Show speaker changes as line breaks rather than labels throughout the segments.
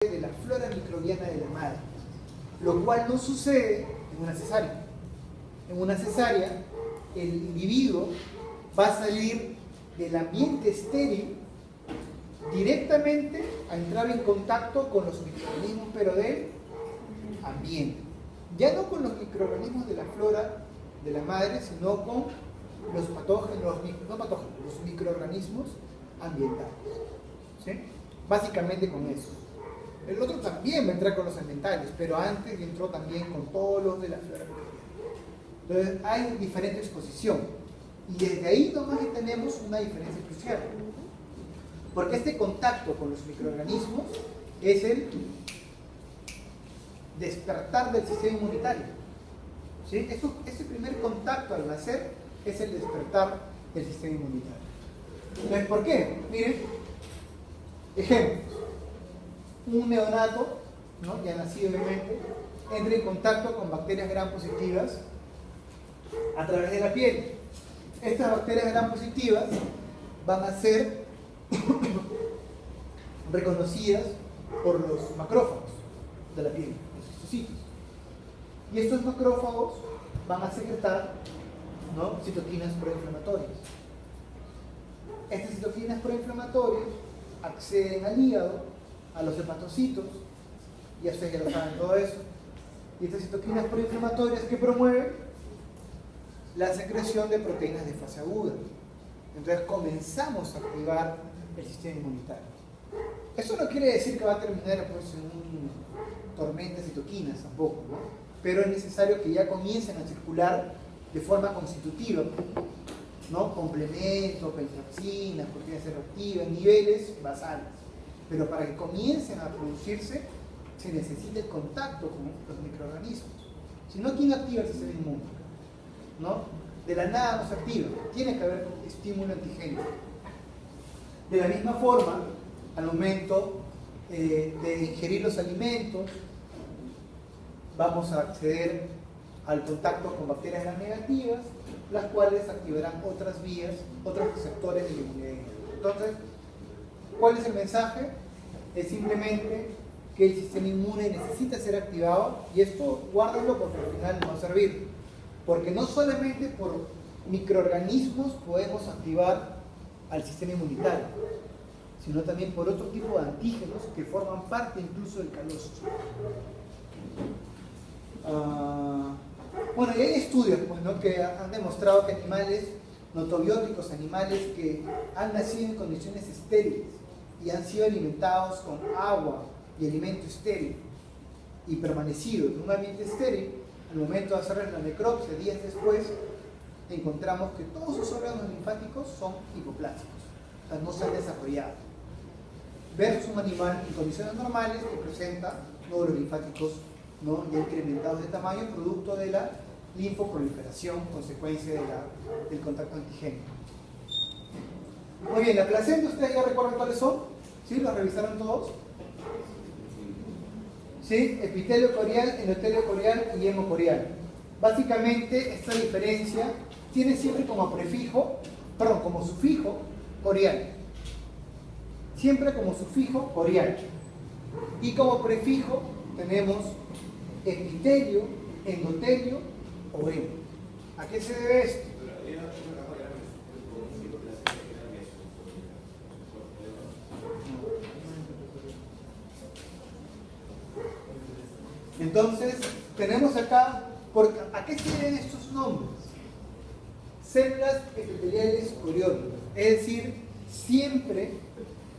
de la flora microbiana de la madre, lo cual no sucede en una cesárea. En una cesárea, el individuo va a salir del ambiente estéril directamente a entrar en contacto con los microorganismos, pero del ambiente. Ya no con los microorganismos de la flora de la madre, sino con los patógenos, los microorganismos ambientales. ¿Sí? Básicamente con eso. El otro también va a entrar con los ambientales, pero antes entró también con todos los de la flora microbiana. Entonces hay diferente exposición. Y desde ahí nomás tenemos una diferencia crucial. Porque este contacto con los microorganismos es el despertar del sistema inmunitario. ¿Sí? Este primer contacto al nacer es el despertar del sistema inmunitario. Entonces, ¿por qué? Miren, ejemplos. Un neonato, ¿no?, ya nacido obviamente, entra en contacto con bacterias gram positivas a través de la piel. Estas bacterias gram positivas van a ser reconocidas por los macrófagos de la piel, los histocitos. Y estos macrófagos van a secretar, ¿no?, citoquinas proinflamatorias. Estas citoquinas proinflamatorias acceden al hígado, a los hepatocitos, ya ustedes ya lo saben todo eso. Y estas citoquinas proinflamatorias que promueven la secreción de proteínas de fase aguda. Entonces comenzamos a activar el sistema inmunitario. Eso no quiere decir que va a terminar pues, en un tormenta de citoquinas tampoco, ¿no? Pero es necesario que ya comiencen a circular de forma constitutiva, ¿no? Complementos, pentraxinas, proteínas reactivas, niveles basales. Pero para que comiencen a producirse se necesita el contacto con los microorganismos. Si no, ¿quién activa el sistema inmune? ¿No? De la nada no se activa, tiene que haber estímulo antigénico. De la misma forma, al momento de ingerir los alimentos, vamos a acceder al contacto con bacterias gram negativas, las cuales activarán otras vías, otros receptores de la inmunidad. Entonces, ¿cuál es el mensaje? Es simplemente que el sistema inmune necesita ser activado, y esto guárdenlo porque al final nos va a servir. Porque no solamente por microorganismos podemos activar al sistema inmunitario, sino también por otro tipo de antígenos que forman parte incluso del calostro. Bueno, y hay estudios pues, ¿no?, que han demostrado que animales notobióticos, animales que han nacido en condiciones estériles y han sido alimentados con agua y alimento estéril y permanecido en un ambiente estéril, al momento de hacerles la necropsia días después, encontramos que todos sus órganos linfáticos son hipoplásticos, o sea, no se han desarrollado. Versus un animal en condiciones normales que presenta nódulos linfáticos, ¿no?, ya incrementados de tamaño, producto de la linfoproliferación, consecuencia del contacto antigénico. Muy bien, la placenta, ¿ustedes ya recuerdan cuáles son? ¿Sí? ¿Los revisaron todos? ¿Sí? Epitelio corial, endotelio corial y hemocorial. Básicamente, esta diferencia tiene siempre como prefijo, perdón, como sufijo, corial. Siempre como sufijo, corial. Y como prefijo tenemos epitelio, endotelio o hemo. ¿A qué se debe esto? Entonces, tenemos acá, ¿a qué se deben estos nombres? Células epiteliales coriónicas. Es decir, siempre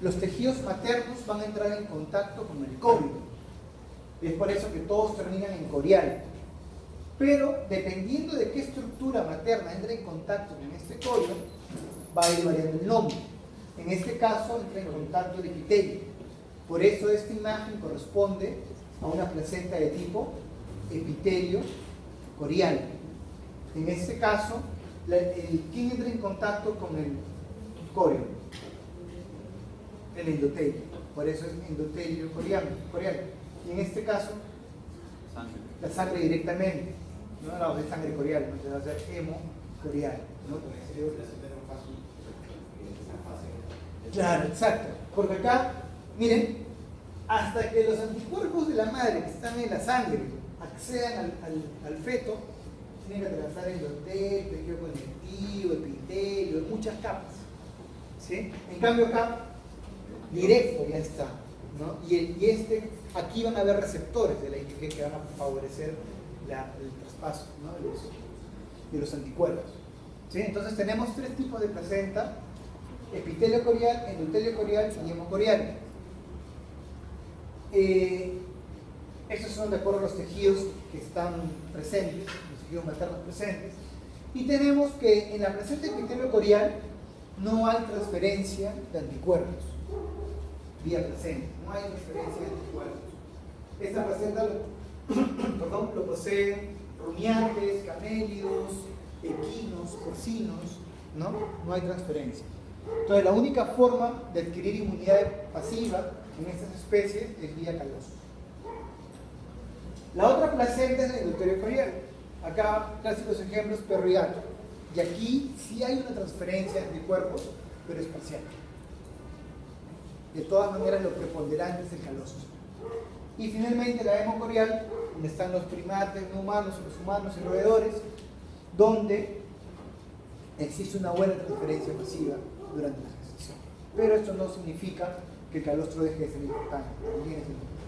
los tejidos maternos van a entrar en contacto con el corio. Y es por eso que todos terminan en corial. Pero, dependiendo de qué estructura materna entre en contacto con este corio, va a ir variando el nombre. En este caso, entra en contacto el epitelio. Por eso esta imagen corresponde a una placenta de tipo epitelio corial. En este caso, ¿quién entra en contacto con el corio? El endotelio. Por eso es endotelio corial. Y en este caso, la sangre directamente. No la de sangre corial, entonces va a ser hemocorial, ¿no? Claro, exacto. Porque acá, miren, hasta que los anticuerpos de la madre que están en la sangre accedan al feto, tienen que atravesar endotelio, tejido conectivo, epitelio, muchas capas. ¿Sí? En cambio acá, directo ya está, ¿no? Y aquí van a haber receptores de la IgG que van a favorecer el traspaso, ¿no? de los anticuerpos. ¿Sí? Entonces tenemos tres tipos de placenta: epitelio corial, endotelio corial y hemocorial. Estos son de acuerdo a los tejidos que están presentes, los tejidos maternos presentes. Y tenemos que en la placenta epitelio corial no hay transferencia de anticuerpos vía placenta, no hay transferencia de anticuerpos. Esta placenta lo poseen rumiantes, camélidos, equinos, porcinos, no hay transferencia. Entonces la única forma de adquirir inmunidad pasiva en estas especies es vía calostro. La otra placenta es el endotelio corial. Acá clásicos ejemplos, perro y gato. Y aquí sí hay una transferencia de anticuerpos, pero es parcial. De todas maneras lo preponderante es el calostro. Y finalmente la hemocorial, donde están los primates no humanos, los humanos y roedores, donde existe una buena transferencia pasiva durante la gestación. Pero esto no significa que el calostro deje de ser importante, también es importante.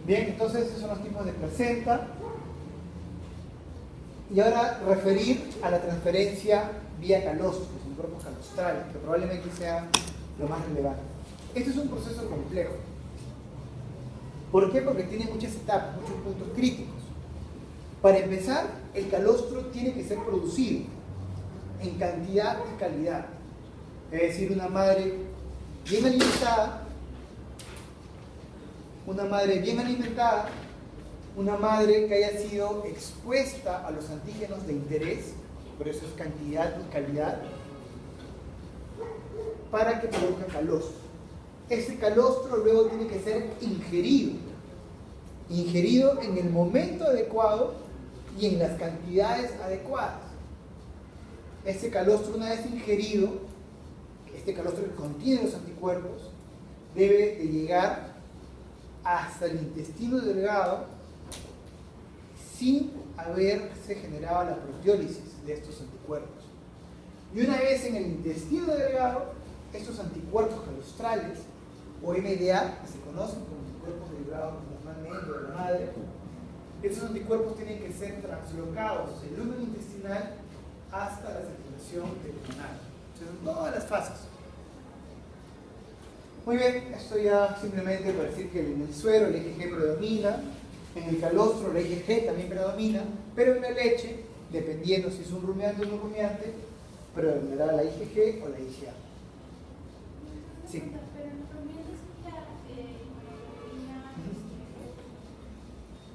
Bien, entonces esos son los tipos de placenta. Y ahora referir a la transferencia vía calostro, los cuerpos calostrales, que probablemente sea lo más relevante. Este es un proceso complejo. ¿Por qué? Porque tiene muchas etapas, muchos puntos críticos. Para empezar, el calostro tiene que ser producido en cantidad y calidad. Es decir, una madre bien alimentada, una madre que haya sido expuesta a los antígenos de interés, por eso es cantidad y calidad, para que produzca calostro. Ese calostro luego tiene que ser ingerido en el momento adecuado y en las cantidades adecuadas. Ese calostro, una vez ingerido, este calostro que contiene los anticuerpos, debe de llegar hasta el intestino delgado sin haberse generado la proteólisis de estos anticuerpos. Y una vez en el intestino delgado, estos anticuerpos calostrales, o MDA, que se conocen como anticuerpos derivados normalmente de la madre, estos anticuerpos tienen que ser translocados del lumen intestinal hasta la circulación intestinal. Son todas las fases. Muy bien, esto ya simplemente para decir que en el suero el IgG predomina, en el calostro el IgG también predomina, pero en la leche, dependiendo si es un rumiante o no rumiante, predominará la IgG o la IgA. Sí.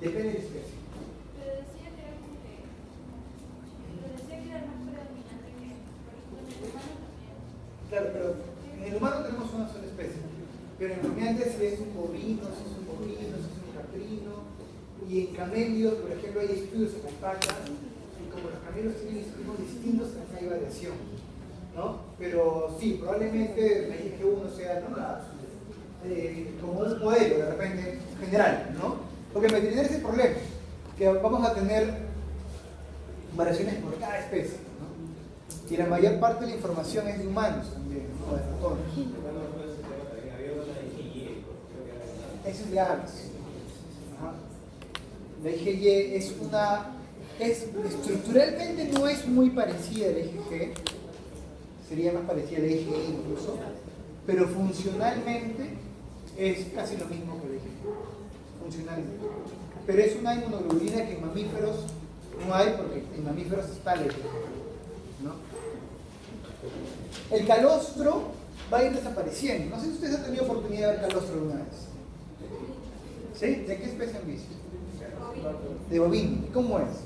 Depende de la especie.
Pero decía que era como que. Pero decía que era más predominante que. Por ejemplo, en el humano también.
Claro, pero en el humano tenemos una sola especie. Pero en rumiantes si es un bovino, si es un bovino, si es un caprino. Y en camelios, por ejemplo, hay estudios en alpacas. Y como los camellos tienen estudios distintos, también hay variación, ¿no? Pero sí, probablemente la IgG1 sea, ¿no? Como un modelo de repente general, ¿no? Porque me tiene ese problema, que vamos a tener variaciones por cada especie, ¿no? Y la mayor parte de la información es de humanos también, ¿no? De ratones. Eso es de aves. La IgG estructuralmente no es muy parecida a la IgG, sería más parecida a la IgE incluso, pero funcionalmente es casi lo mismo que la IgG. Funcionalmente. Pero es una inmunoglobulina que en mamíferos no hay, porque en mamíferos está la IgG, ¿no? El calostro va a ir desapareciendo. No sé si ustedes han tenido oportunidad de ver calostro alguna vez. ¿Sí? ¿De qué especie han visto? De bovino. ¿Y cómo es?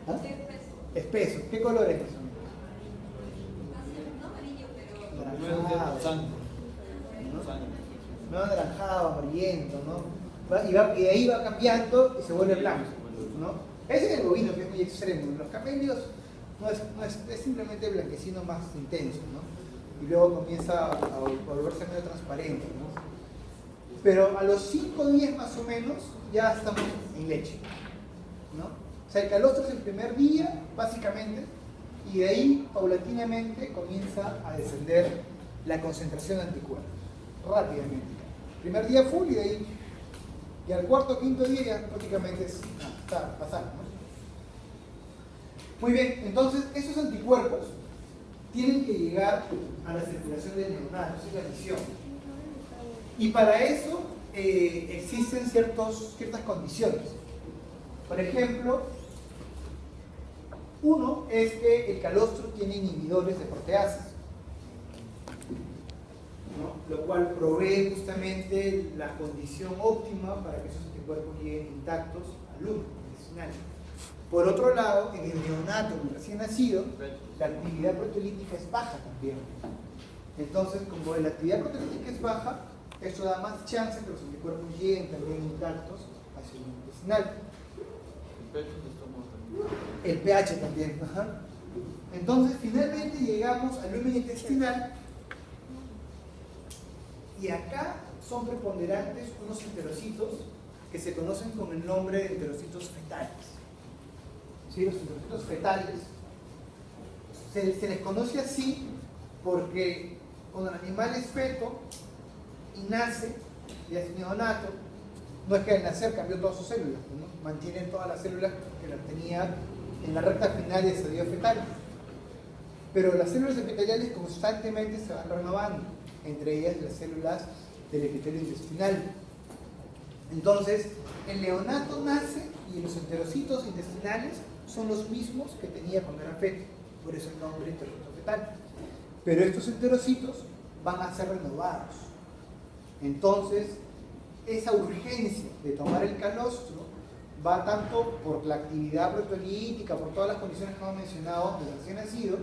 ¿Ah? Espeso. ¿Qué color es eso? Anaranjado. No anaranjado, amarillento, ¿no? Y de ahí va cambiando y se vuelve blanco, ¿no? Ese es el bovino, que es muy extremo. En los camellos es simplemente blanquecino más intenso, ¿no? Y luego comienza a volverse medio transparente, ¿no? pero a los 5 días más o menos ya estamos en leche, ¿no? O sea, el calostro es el primer día, básicamente, y de ahí, paulatinamente, comienza a descender la concentración de anticuerpos, rápidamente. Primer día full y de ahí, y al cuarto o quinto día ya prácticamente está pasando, ¿no? Muy bien, entonces esos anticuerpos tienen que llegar a la circulación del neonato, esa es la misión. Y para eso existen ciertas condiciones. Por ejemplo, uno es que el calostro tiene inhibidores de proteasas, ¿no? Lo cual provee justamente la condición óptima para que esos anticuerpos lleguen intactos al útero intestinal. Por otro lado, en el neonato, el recién nacido, la actividad proteolítica es baja también. Entonces, como la actividad proteolítica es baja, esto da más chance que los anticuerpos lleguen también intactos hacia el intestinal. El pH también. Ajá. Entonces, finalmente llegamos al lumen intestinal y acá son preponderantes unos enterocitos que se conocen con el nombre de enterocitos fetales. ¿Sí? Los enterocitos fetales se les conoce así porque cuando el animal es feto y nace, y es neonato, no es que al nacer cambió todas sus células, ¿no? Mantienen todas las células que las tenía en la recta final del estadio fetal. Pero las células epiteliales constantemente se van renovando, entre ellas las células del epitelio intestinal. Entonces, el neonato nace y los enterocitos intestinales son los mismos que tenía cuando era feto, por eso el nombre enterocito fetal. Pero estos enterocitos van a ser renovados. Entonces, esa urgencia de tomar el calostro va tanto por la actividad proteolítica, por todas las condiciones que hemos mencionado del recién nacido,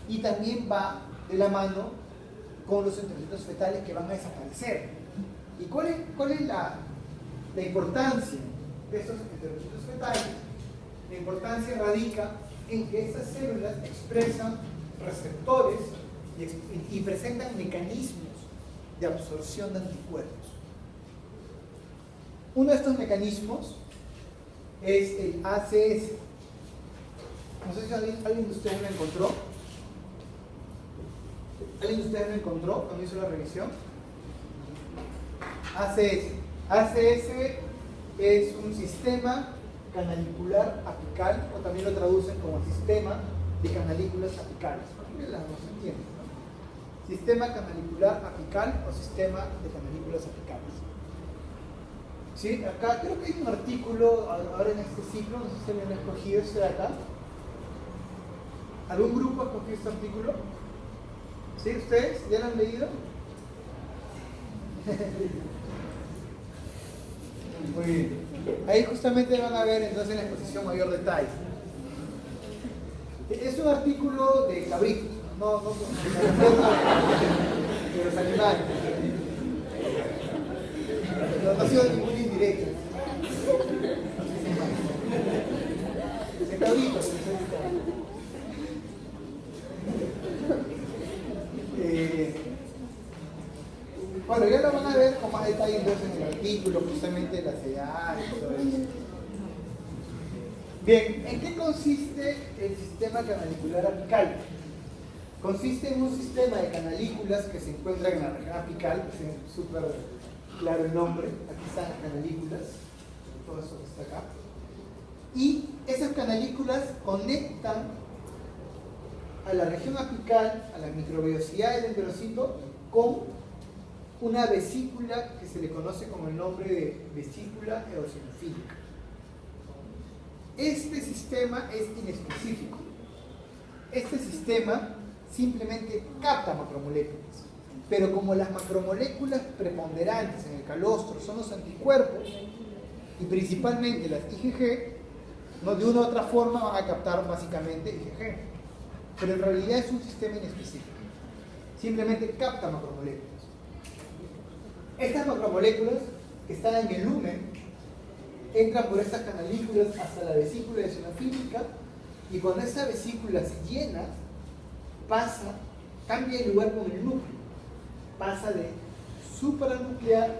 y también va de la mano con los enterocitos fetales que van a desaparecer. ¿Y cuál es la importancia de estos enterocitos fetales? La importancia radica en que estas células expresan receptores y presentan mecanismos de absorción de anticuerpos. Uno de estos mecanismos es el ACS. No sé si alguien de ustedes lo encontró. ¿Alguien de ustedes lo encontró cuando hizo la revisión? ACS. ACS es un sistema canalicular apical, o también lo traducen como sistema de canalículas apicales. Porque las dos se entienden, ¿no? Sistema canalicular apical o sistema de canalículas apicales. ¿Sí? Acá creo que hay un artículo ahora en este ciclo, no sé si alguien lo ha escogido, este de acá. ¿Algún grupo ha escogido este artículo? ¿Sí? ¿Ustedes? ¿Ya lo han leído? Muy bien. Ahí justamente van a ver entonces la exposición mayor detalle. Es un artículo de cabritos, no de los animales. No ha sido ningún indirecto. De cabritos. Bueno, ya lo van a ver con más detalle entonces en el artículo, justamente las edades y todo eso. Bien, ¿en qué consiste el sistema canalicular apical? Consiste en un sistema de canalículas que se encuentran en la región apical, que es súper claro el nombre, aquí están las canalículas, todo eso que está acá. Y esas canalículas conectan a la región apical, a la microvellosidad del enterocito, con una vesícula que se le conoce como el nombre de vesícula eosinofílica. Este sistema es inespecífico. Este sistema simplemente capta macromoléculas, pero como las macromoléculas preponderantes en el calostro son los anticuerpos y principalmente las IgG, ¿no? De una u otra forma van a captar básicamente IgG, pero en realidad es un sistema inespecífico, simplemente capta macromoléculas. Estas macromoléculas que están en el lumen entran por estas canalículas hasta la vesícula eosinofílica, y cuando esa vesícula se llena, cambia el lugar con el núcleo, pasa de supranuclear